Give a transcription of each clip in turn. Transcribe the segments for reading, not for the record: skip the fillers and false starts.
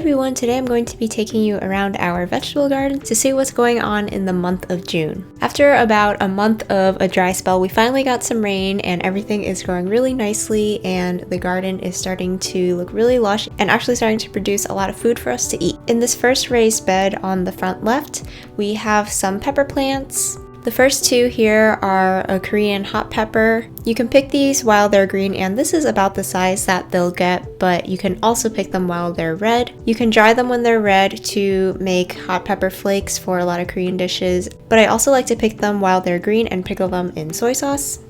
everyone, today I'm going to be taking you around our vegetable garden to see what's going on in the month of June. After about a month of a dry spell, we finally got some rain and everything is growing really nicely and the garden is starting to look really lush and actually starting to produce a lot of food for us to eat. In this first raised bed on the front left, we have some pepper plants. The first two here are a Korean hot pepper. You can pick these while they're green, and this is about the size that they'll get, but you can also pick them while they're red. You can dry them when they're red to make hot pepper flakes for a lot of Korean dishes, but I also like to pick them while they're green and pickle them in soy sauce.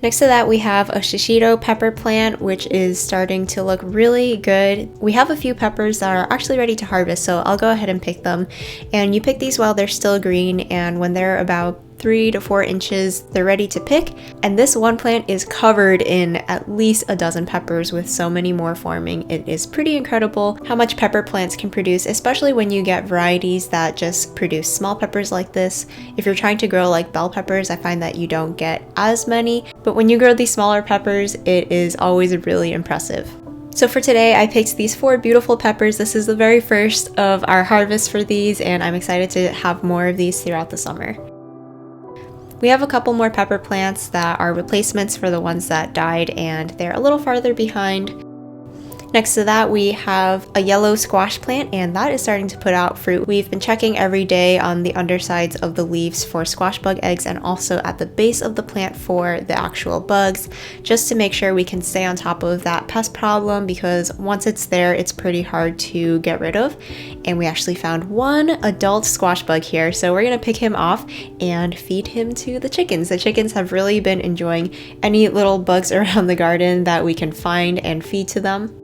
Next to that, we have a shishito pepper plant, which is starting to look really good. We have a few peppers that are actually ready to harvest, so I'll go ahead and pick them. And you pick these while they're still green, and when they're about 3 to 4 inches, they're ready to pick. And this one plant is covered in at least a dozen peppers with so many more forming. It is pretty incredible how much pepper plants can produce, especially when you get varieties that just produce small peppers like this. If you're trying to grow like bell peppers, I find that you don't get as many, but when you grow these smaller peppers, it is always really impressive. So for today, I picked these 4 beautiful peppers. This is the very first of our harvest for these, and I'm excited to have more of these throughout the summer. We have a couple more pepper plants that are replacements for the ones that died, and they're a little farther behind. Next to that, we have a yellow squash plant, and that is starting to put out fruit. We've been checking every day on the undersides of the leaves for squash bug eggs and also at the base of the plant for the actual bugs, just to make sure we can stay on top of that pest problem, because once it's there, it's pretty hard to get rid of. And we actually found one adult squash bug here, so we're gonna pick him off and feed him to the chickens. The chickens have really been enjoying any little bugs around the garden that we can find and feed to them.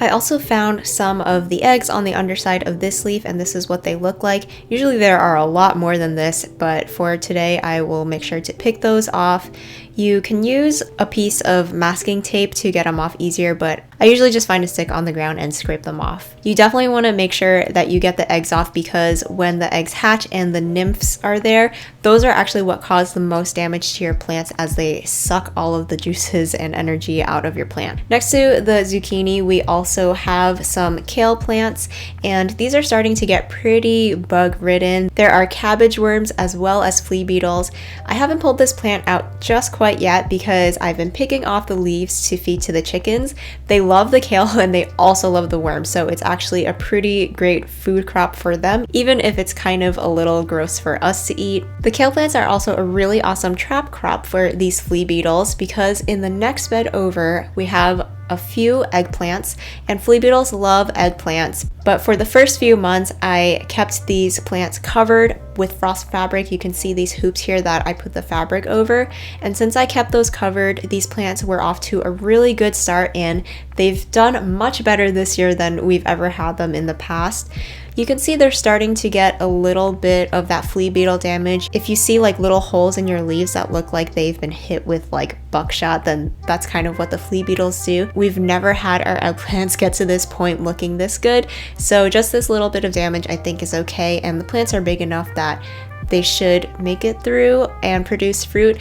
I also found some of the eggs on the underside of this leaf, and this is what they look like. Usually there are a lot more than this, but for today I will make sure to pick those off. You can use a piece of masking tape to get them off easier, but I usually just find a stick on the ground and scrape them off. You definitely want to make sure that you get the eggs off, because when the eggs hatch and the nymphs are there, those are actually what cause the most damage to your plants, as they suck all of the juices and energy out of your plant. Next to the zucchini, we also have some kale plants, and these are starting to get pretty bug ridden. There are cabbage worms as well as flea beetles. I haven't pulled this plant out just quite yet because I've been picking off the leaves to feed to the chickens. They love the kale and they also love the worms, so it's actually a pretty great food crop for them, even if it's kind of a little gross for us to eat. The kale plants are also a really awesome trap crop for these flea beetles, because in the next bed over we have a few eggplants, and flea beetles love eggplants. But for the first few months, I kept these plants covered with frost fabric. You can see these hoops here that I put the fabric over. And since I kept those covered, these plants were off to a really good start, and they've done much better this year than we've ever had them in the past. You can see they're starting to get a little bit of that flea beetle damage. If you see like little holes in your leaves that look like they've been hit with like buckshot, then that's kind of what the flea beetles do. We've never had our eggplants get to this point looking this good, so just this little bit of damage I think is okay, and the plants are big enough that they should make it through and produce fruit.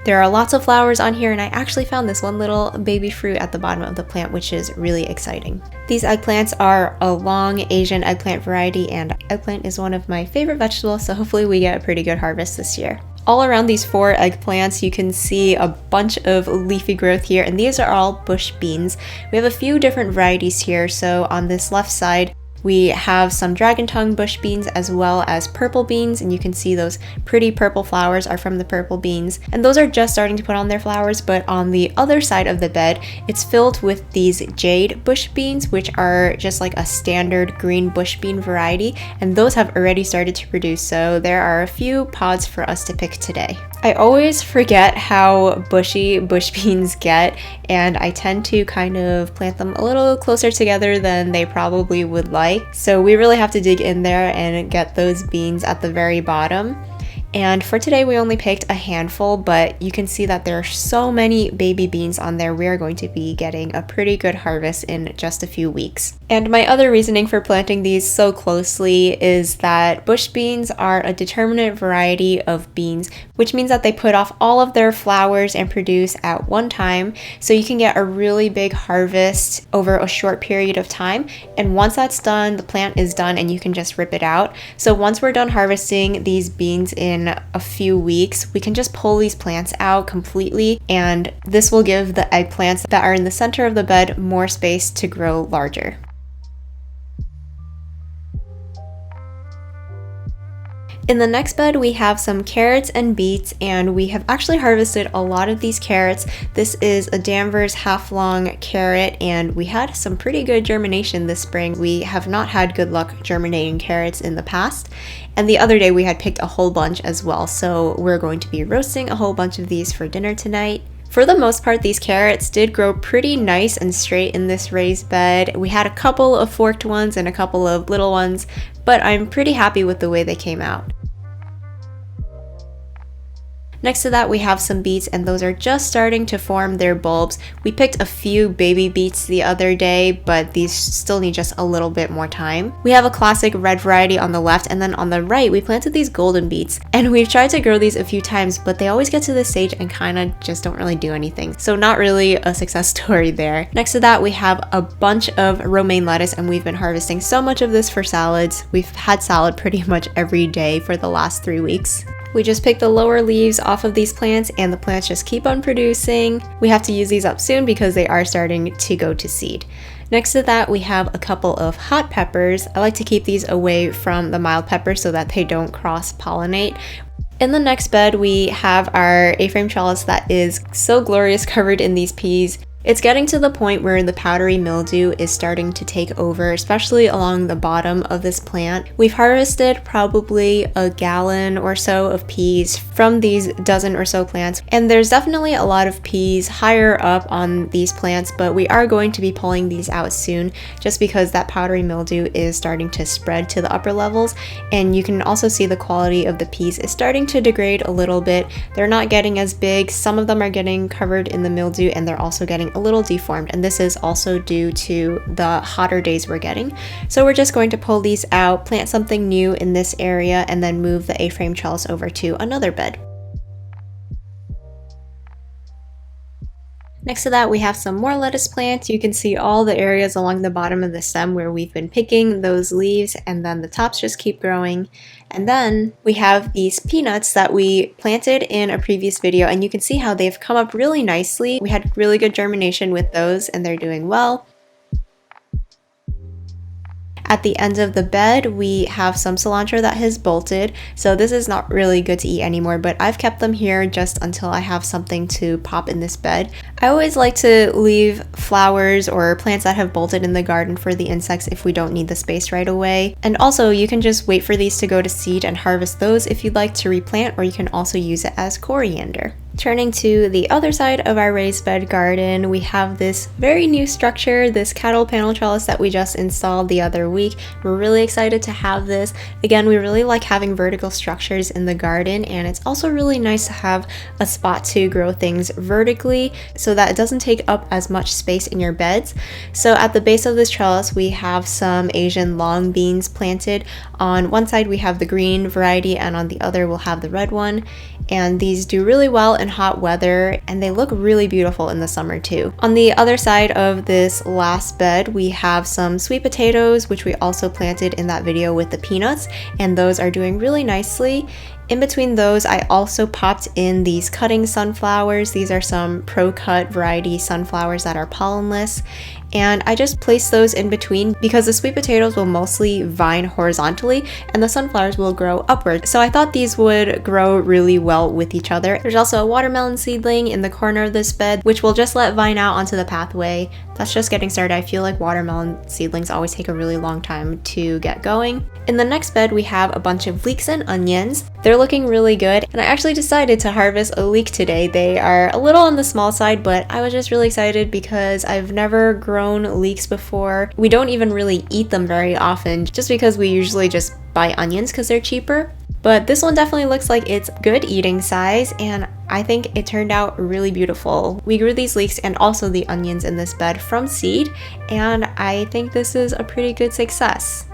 There are lots of flowers on here, and I actually found this one little baby fruit at the bottom of the plant, which is really exciting. These eggplants are a long Asian eggplant variety, and eggplant is one of my favorite vegetables, so hopefully we get a pretty good harvest this year. All around these 4 eggplants, you can see a bunch of leafy growth here, and these are all bush beans. We have a few different varieties here, so on this left side, we have some dragon tongue bush beans as well as purple beans, and you can see those pretty purple flowers are from the purple beans, and those are just starting to put on their flowers. But on the other side of the bed, it's filled with these jade bush beans, which are just like a standard green bush bean variety, and those have already started to produce, so there are a few pods for us to pick today. I always forget how bushy bush beans get, and I tend to kind of plant them a little closer together than they probably would like. So we really have to dig in there and get those beans at the very bottom. And for today, we only picked a handful, but you can see that there are so many baby beans on there. We are going to be getting a pretty good harvest in just a few weeks. And my other reasoning for planting these so closely is that bush beans are a determinate variety of beans, which means that they put off all of their flowers and produce at one time. So you can get a really big harvest over a short period of time. And once that's done, the plant is done and you can just rip it out. So once we're done harvesting these beans in a few weeks, we can just pull these plants out completely, and this will give the eggplants that are in the center of the bed more space to grow larger. In the next bed, we have some carrots and beets, and we have actually harvested a lot of these carrots. This is a Danvers half-long carrot, and we had some pretty good germination this spring. We have not had good luck germinating carrots in the past. And the other day we had picked a whole bunch as well, so we're going to be roasting a whole bunch of these for dinner tonight. For the most part, these carrots did grow pretty nice and straight in this raised bed. We had a couple of forked ones and a couple of little ones, but I'm pretty happy with the way they came out. Next to that, we have some beets, and those are just starting to form their bulbs. We picked a few baby beets the other day, but these still need just a little bit more time. We have a classic red variety on the left, and then on the right, we planted these golden beets. And we've tried to grow these a few times, but they always get to this stage and kind of just don't really do anything. So not really a success story there. Next to that, we have a bunch of romaine lettuce, and we've been harvesting so much of this for salads. We've had salad pretty much every day for the last 3 weeks. We just pick the lower leaves off of these plants and the plants just keep on producing. We have to use these up soon because they are starting to go to seed. Next to that, we have a couple of hot peppers. I like to keep these away from the mild peppers so that they don't cross-pollinate. In the next bed, we have our A-frame trellis that is so glorious covered in these peas. It's getting to the point where the powdery mildew is starting to take over, especially along the bottom of this plant. We've harvested probably a gallon or so of peas from these dozen or so plants, and there's definitely a lot of peas higher up on these plants, but we are going to be pulling these out soon just because that powdery mildew is starting to spread to the upper levels, and you can also see the quality of the peas is starting to degrade a little bit. They're not getting as big. Some of them are getting covered in the mildew, and they're also getting a little deformed, and this is also due to the hotter days we're getting. So we're just going to pull these out, plant something new in this area, and then move the A-frame trellis over to another bed. Next to that, we have some more lettuce plants. You can see all the areas along the bottom of the stem where we've been picking those leaves, and then the tops just keep growing. And then we have these peanuts that we planted in a previous video, and you can see how they've come up really nicely. We had really good germination with those, and they're doing well. At the end of the bed, we have some cilantro that has bolted, so this is not really good to eat anymore, but I've kept them here just until I have something to pop in this bed. I always like to leave flowers or plants that have bolted in the garden for the insects if we don't need the space right away. And also, you can just wait for these to go to seed and harvest those if you'd like to replant, or you can also use it as coriander. Turning to the other side of our raised bed garden, we have this very new structure, this cattle panel trellis that we just installed the other week. We're really excited to have this. Again, we really like having vertical structures in the garden, and it's also really nice to have a spot to grow things vertically so that it doesn't take up as much space in your beds. So at the base of this trellis, we have some Asian long beans planted. On one side, we have the green variety, and on the other, we'll have the red one. And these do really well in hot weather, and they look really beautiful in the summer too. On the other side of this last bed, we have some sweet potatoes, which we also planted in that video with the peanuts, and those are doing really nicely. In between those, I also popped in these cutting sunflowers. These are some pro-cut variety sunflowers that are pollenless, and I just placed those in between because the sweet potatoes will mostly vine horizontally and the sunflowers will grow upward. So I thought these would grow really well with each other. There's also a watermelon seedling in the corner of this bed, which we'll just let vine out onto the pathway. That's just getting started. I feel like watermelon seedlings always take a really long time to get going. In the next bed, we have a bunch of leeks and onions. They're looking really good, and I actually decided to harvest a leek today. They are a little on the small side, but I was just really excited because I've never grown grown leeks before. We don't even really eat them very often just because we usually just buy onions because they're cheaper. But this one definitely looks like it's good eating size, and I think it turned out really beautiful. We grew these leeks and also the onions in this bed from seed, and I think this is a pretty good success.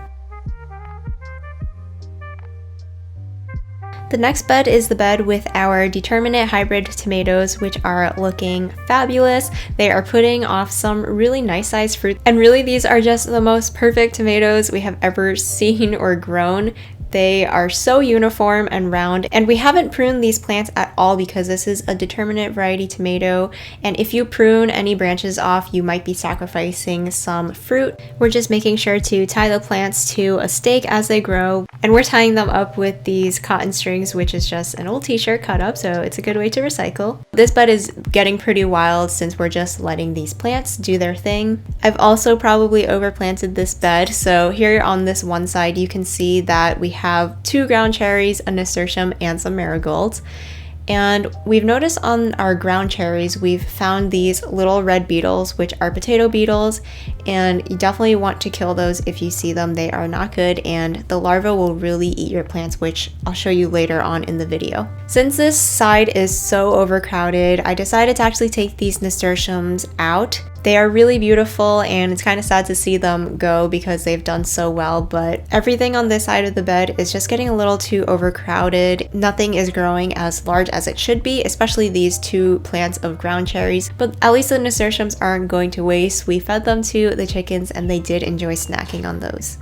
The next bed is the bed with our determinate hybrid tomatoes, which are looking fabulous. They are putting off some really nice sized fruit, and really these are just the most perfect tomatoes we have ever seen or grown. They are so uniform and round, and we haven't pruned these plants at all because this is a determinate variety tomato, and if you prune any branches off, you might be sacrificing some fruit. We're just making sure to tie the plants to a stake as they grow, and we're tying them up with these cotton strings, which is just an old t-shirt cut up, so it's a good way to recycle. This bed is getting pretty wild since we're just letting these plants do their thing. I've also probably overplanted this bed, so here on this one side you can see that we have 2 ground cherries, a nasturtium, and some marigolds. And we've noticed on our ground cherries, we've found these little red beetles, which are potato beetles, and you definitely want to kill those if you see them. They are not good, and the larvae will really eat your plants, which I'll show you later on in the video. Since this side is so overcrowded, I decided to actually take these nasturtiums out. They are really beautiful, and it's kind of sad to see them go because they've done so well, but everything on this side of the bed is just getting a little too overcrowded. Nothing is growing as large as it should be, especially these 2 plants of ground cherries, but at least the nasturtiums aren't going to waste. We fed them to the chickens and they did enjoy snacking on those.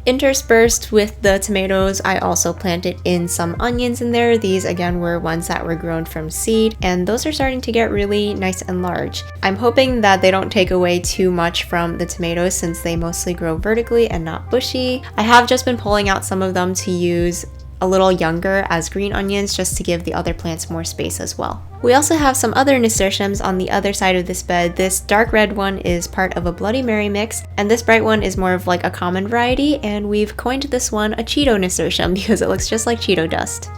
Interspersed with the tomatoes, I also planted in some onions in there. These again were ones that were grown from seed, and those are starting to get really nice and large. I'm hoping that they don't take away too much from the tomatoes since they mostly grow vertically and not bushy. I have just been pulling out some of them to use a little younger as green onions just to give the other plants more space as well. We also have some other nasturtiums on the other side of this bed. This dark red one is part of a Bloody Mary mix, and this bright one is more of like a common variety, and we've coined this one a Cheeto nasturtium because it looks just like Cheeto dust.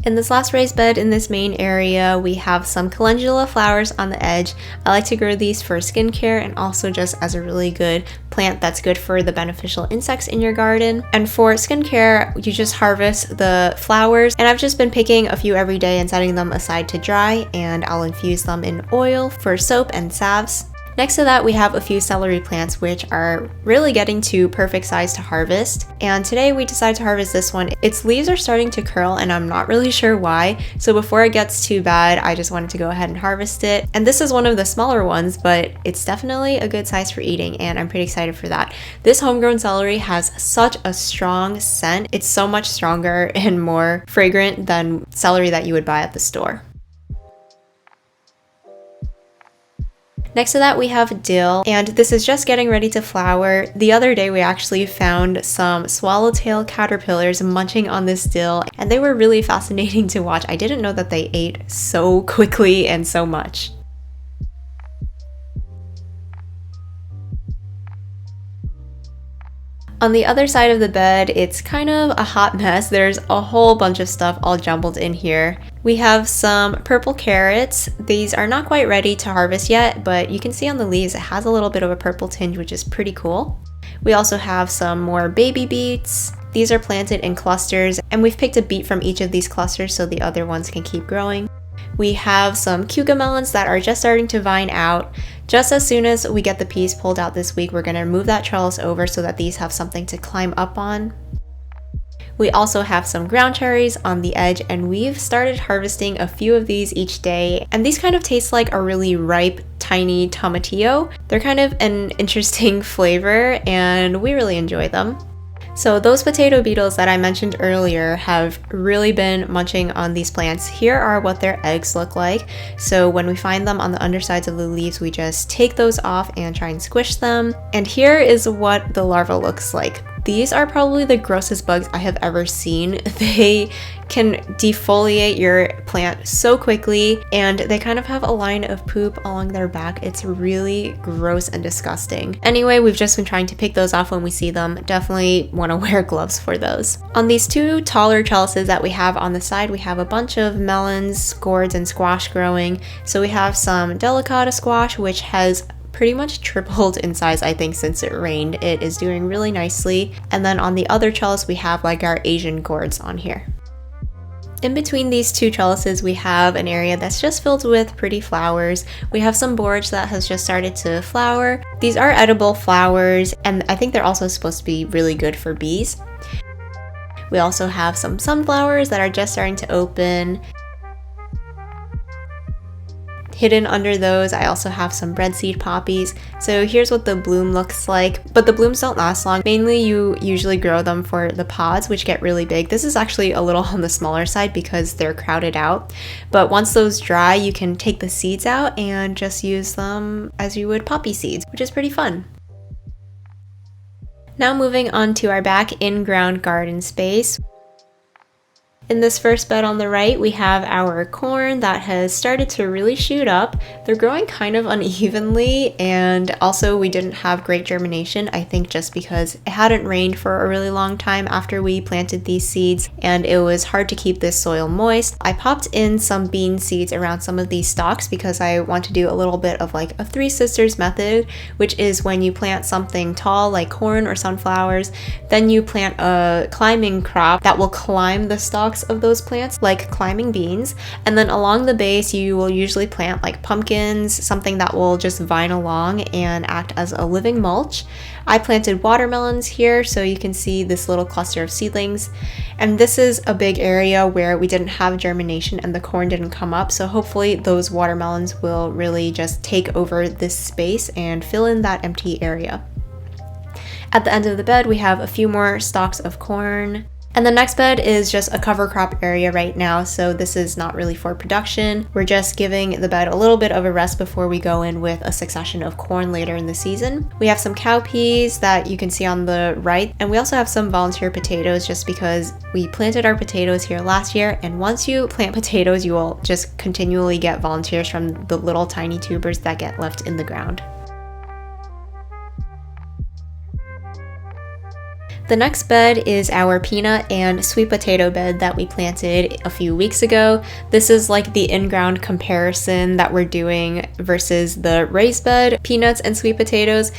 In this last raised bed in this main area, we have some calendula flowers on the edge. I like to grow these for skincare and also just as a really good plant that's good for the beneficial insects in your garden. And for skincare, you just harvest the flowers, and I've just been picking a few every day and setting them aside to dry, and I'll infuse them in oil for soap and salves. Next to that, we have a few celery plants, which are really getting to perfect size to harvest. And today we decided to harvest this one. Its leaves are starting to curl, and I'm not really sure why. So before it gets too bad, I just wanted to go ahead and harvest it. And this is one of the smaller ones, but it's definitely a good size for eating, and I'm pretty excited for that. This homegrown celery has such a strong scent. It's so much stronger and more fragrant than celery that you would buy at the store. Next to that, we have dill, and this is just getting ready to flower. The other day, we actually found some swallowtail caterpillars munching on this dill, and they were really fascinating to watch. I didn't know that they ate so quickly and so much. On the other side of the bed, it's kind of a hot mess. There's a whole bunch of stuff all jumbled in here. We have some purple carrots. These are not quite ready to harvest yet, but you can see on the leaves it has a little bit of a purple tinge, which is pretty cool. We also have some more baby beets. These are planted in clusters, and we've picked a beet from each of these clusters so the other ones can keep growing. We have some cucamelons that are just starting to vine out. Just as soon as we get the peas pulled out this week, we're going to move that trellis over so that these have something to climb up on. We also have some ground cherries on the edge, and we've started harvesting a few of these each day, and these kind of taste like a really ripe, tiny tomatillo. They're kind of an interesting flavor, and we really enjoy them. So those potato beetles that I mentioned earlier have really been munching on these plants. Here are what their eggs look like. So when we find them on the undersides of the leaves, we just take those off and try and squish them. And here is what the larva looks like. These are probably the grossest bugs I have ever seen. They can defoliate your plant so quickly, and they kind of have a line of poop along their back. It's really gross and disgusting. Anyway, we've just been trying to pick those off when we see them. Definitely want to wear gloves for those. On these two taller trellises that we have on the side, we have a bunch of melons, gourds, and squash growing. So we have some delicata squash, which has pretty much tripled in size, I think, since it rained. It is doing really nicely. And then on the other trellis, we have like our Asian gourds on here. In between these two trellises, we have an area that's just filled with pretty flowers. We have some borage that has just started to flower. These are edible flowers, and I think they're also supposed to be really good for bees. We also have some sunflowers that are just starting to open. Hidden under those, I also have some breadseed poppies. So here's what the bloom looks like, but the blooms don't last long. Mainly you usually grow them for the pods, which get really big. This is actually a little on the smaller side because they're crowded out. But once those dry, you can take the seeds out and just use them as you would poppy seeds, which is pretty fun. Now moving on to our back in-ground garden space. In this first bed on the right, we have our corn that has started to really shoot up. They're growing kind of unevenly, and also we didn't have great germination, I think just because it hadn't rained for a really long time after we planted these seeds, and it was hard to keep this soil moist. I popped in some bean seeds around some of these stalks because I want to do a little bit of like a three sisters method, which is when you plant something tall like corn or sunflowers, then you plant a climbing crop that will climb the stalks of those plants, like climbing beans, and then along the base you will usually plant like pumpkins, something that will just vine along and act as a living mulch. I planted watermelons here, so you can see this little cluster of seedlings, and this is a big area where we didn't have germination and the corn didn't come up, so hopefully those watermelons will really just take over this space and fill in that empty area. At the end of the bed, we have a few more stalks of corn. And the next bed is just a cover crop area right now, so this is not really for production. We're just giving the bed a little bit of a rest before we go in with a succession of corn later in the season. We have some cowpeas that you can see on the right, and we also have some volunteer potatoes just because we planted our potatoes here last year, and once you plant potatoes, you will just continually get volunteers from the little tiny tubers that get left in the ground. The next bed is our peanut and sweet potato bed that we planted a few weeks ago. This is like the in-ground comparison that we're doing versus the raised bed, peanuts and sweet potatoes.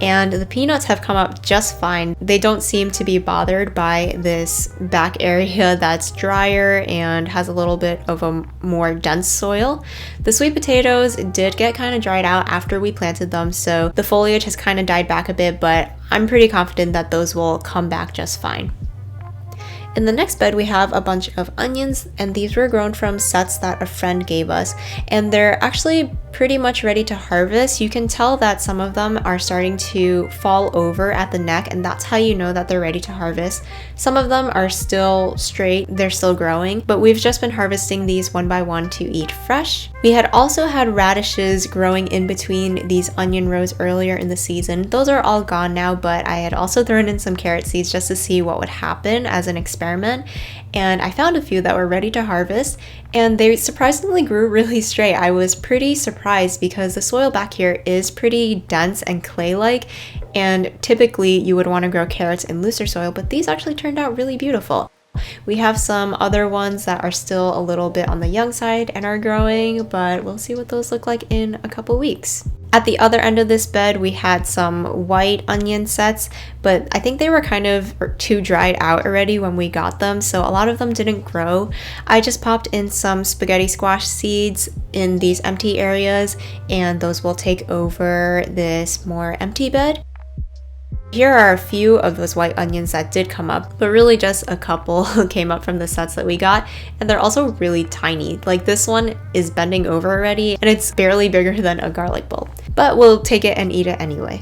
And the peanuts have come up just fine. They don't seem to be bothered by this back area that's drier and has a little bit of a more dense soil. The sweet potatoes did get kind of dried out after we planted them, so the foliage has kind of died back a bit, but I'm pretty confident that those will come back just fine. In the next bed, we have a bunch of onions, and these were grown from sets that a friend gave us, and they're actually pretty much ready to harvest. You can tell that some of them are starting to fall over at the neck, and that's how you know that they're ready to harvest. Some of them are still straight, they're still growing, but we've just been harvesting these one by one to eat fresh. We had also had radishes growing in between these onion rows earlier in the season. Those are all gone now, but I had also thrown in some carrot seeds just to see what would happen as an experiment, and I found a few that were ready to harvest, and they surprisingly grew really straight. I was pretty surprised because the soil back here is pretty dense and clay-like, and typically you would want to grow carrots in looser soil, but these actually turned out really beautiful. We have some other ones that are still a little bit on the young side and are growing, but we'll see what those look like in a couple weeks. At the other end of this bed, we had some white onion sets, but I think they were kind of too dried out already when we got them, so a lot of them didn't grow. I just popped in some spaghetti squash seeds in these empty areas, and those will take over this more empty bed. Here are a few of those white onions that did come up, but really just a couple came up from the sets that we got, and they're also really tiny. Like this one is bending over already, and it's barely bigger than a garlic bulb, but we'll take it and eat it anyway.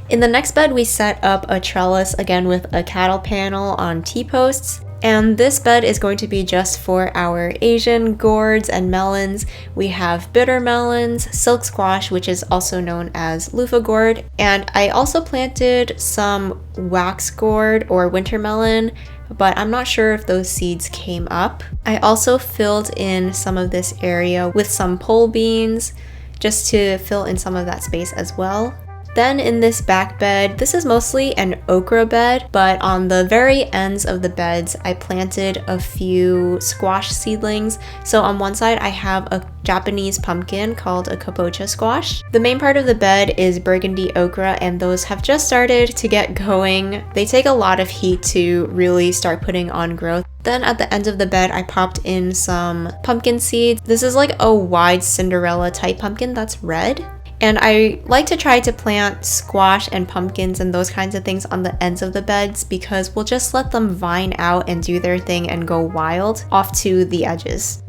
In the next bed, we set up a trellis again with a cattle panel on T-posts. And this bed is going to be just for our Asian gourds and melons. We have bitter melons, silk squash, which is also known as loofah gourd, and I also planted some wax gourd or winter melon, but I'm not sure if those seeds came up. I also filled in some of this area with some pole beans just to fill in some of that space as well. Then in this back bed, this is mostly an okra bed, but on the very ends of the beds, I planted a few squash seedlings. So on one side, I have a Japanese pumpkin called a kabocha squash. The main part of the bed is burgundy okra, and those have just started to get going. They take a lot of heat to really start putting on growth. Then at the end of the bed, I popped in some pumpkin seeds. This is like a wide Cinderella type pumpkin that's red. And I like to try to plant squash and pumpkins and those kinds of things on the ends of the beds because we'll just let them vine out and do their thing and go wild off to the edges.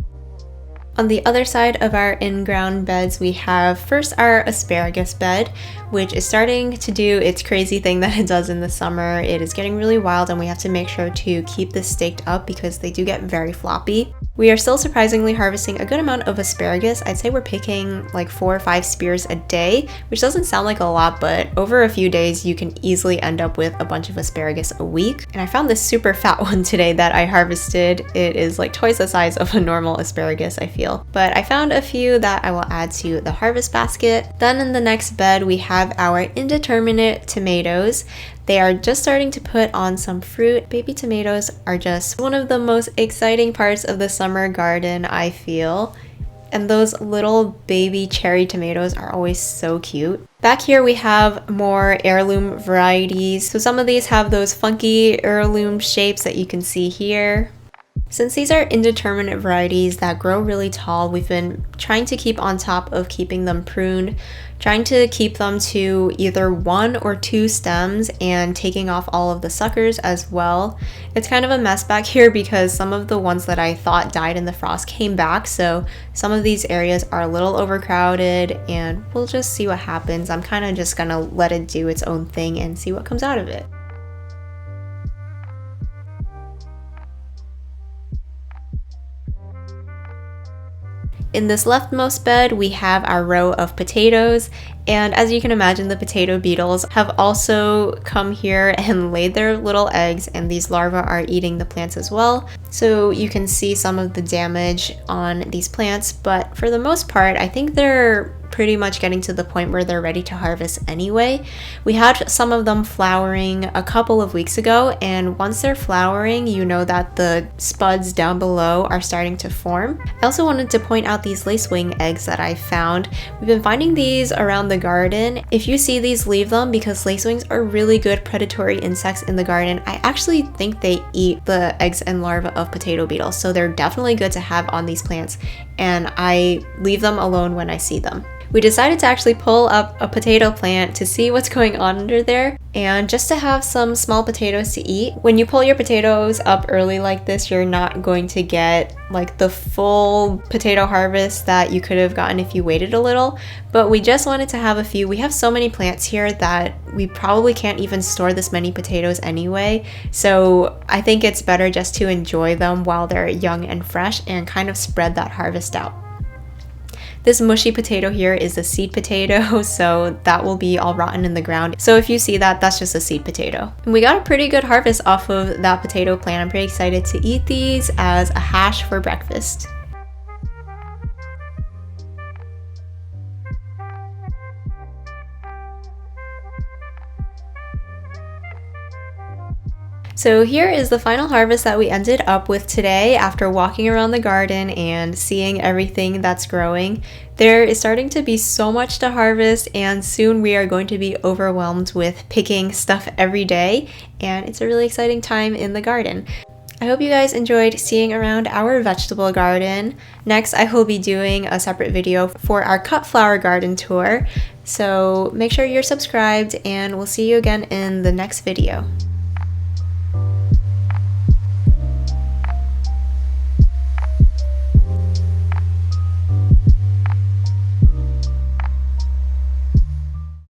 On the other side of our in-ground beds, we have first our asparagus bed, which is starting to do its crazy thing that it does in the summer. It is getting really wild and we have to make sure to keep this staked up because they do get very floppy. We are still surprisingly harvesting a good amount of asparagus. I'd say we're picking like 4 or 5 spears a day, which doesn't sound like a lot, but over a few days you can easily end up with a bunch of asparagus a week. And I found this super fat one today that I harvested. It is like twice the size of a normal asparagus, I feel. But I found a few that I will add to the harvest basket. Then in the next bed, we have our indeterminate tomatoes. They are just starting to put on some fruit. Baby tomatoes are just one of the most exciting parts of the summer garden, I feel. And those little baby cherry tomatoes are always so cute. Back here we have more heirloom varieties. So some of these have those funky heirloom shapes that you can see here. Since these are indeterminate varieties that grow really tall, we've been trying to keep on top of keeping them pruned, trying to keep them to either 1 or 2 stems and taking off all of the suckers as well. It's kind of a mess back here because some of the ones that I thought died in the frost came back, so some of these areas are a little overcrowded and we'll just see what happens. I'm kind of just gonna let it do its own thing and see what comes out of it. In this leftmost bed, we have our row of potatoes, and as you can imagine, the potato beetles have also come here and laid their little eggs, and these larvae are eating the plants as well. So you can see some of the damage on these plants, but for the most part, I think they're pretty much getting to the point where they're ready to harvest anyway. We had some of them flowering a couple of weeks ago, and once they're flowering, you know that the spuds down below are starting to form. I also wanted to point out these lacewing eggs that I found. We've been finding these around the garden. If you see these, leave them because lacewings are really good predatory insects in the garden. I actually think they eat the eggs and larvae of potato beetles, so they're definitely good to have on these plants, and I leave them alone when I see them. We decided to actually pull up a potato plant to see what's going on under there and just to have some small potatoes to eat. When you pull your potatoes up early like this, you're not going to get like the full potato harvest that you could have gotten if you waited a little, but we just wanted to have a few. We have so many plants here that we probably can't even store this many potatoes anyway, so I think it's better just to enjoy them while they're young and fresh and kind of spread that harvest out. This mushy potato here is a seed potato, so that will be all rotten in the ground. So if you see that, that's just a seed potato. And we got a pretty good harvest off of that potato plant. I'm pretty excited to eat these as a hash for breakfast. So here is the final harvest that we ended up with today after walking around the garden and seeing everything that's growing. There is starting to be so much to harvest, and soon we are going to be overwhelmed with picking stuff every day, and it's a really exciting time in the garden. I hope you guys enjoyed seeing around our vegetable garden. Next, I will be doing a separate video for our cut flower garden tour, so make sure you're subscribed and we'll see you again in the next video.